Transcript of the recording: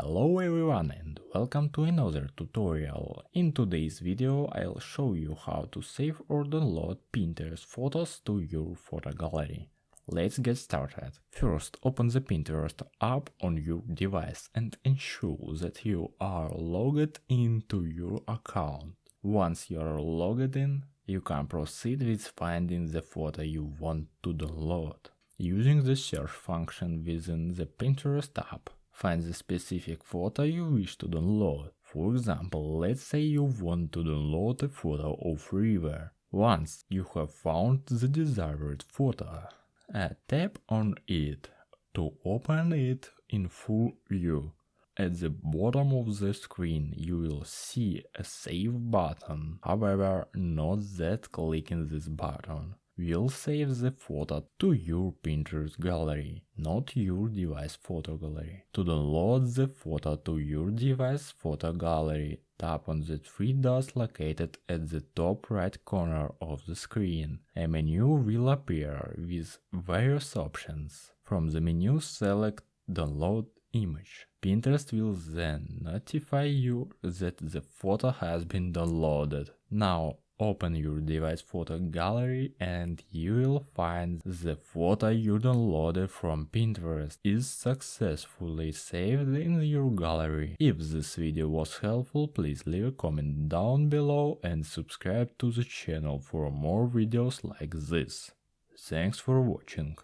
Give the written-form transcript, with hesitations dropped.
Hello everyone and welcome to another tutorial. In today's video I'll show you how to save or download Pinterest photos to your photo gallery. Let's get started. First, open the Pinterest app on your device and ensure that you are logged into your account. Once you are logged in, you can proceed with finding the photo you want to download. Using the search function within the Pinterest app, find the specific photo you wish to download. For example, let's say you want to download a photo of a river. Once you have found the desired photo, tap on it to open it in full view. At the bottom of the screen you will see a Save button. However, note that clicking this button will save the photo to your Pinterest gallery, not your device photo gallery. To download the photo to your device photo gallery, tap on the three dots located at the top right corner of the screen. A menu will appear with various options. From the menu, select Download Image. Pinterest will then notify you that the photo has been downloaded. Now, open your device photo gallery and you will find the photo you downloaded from Pinterest is successfully saved in your gallery. If this video was helpful, please leave a comment down below and subscribe to the channel for more videos like this. Thanks for watching.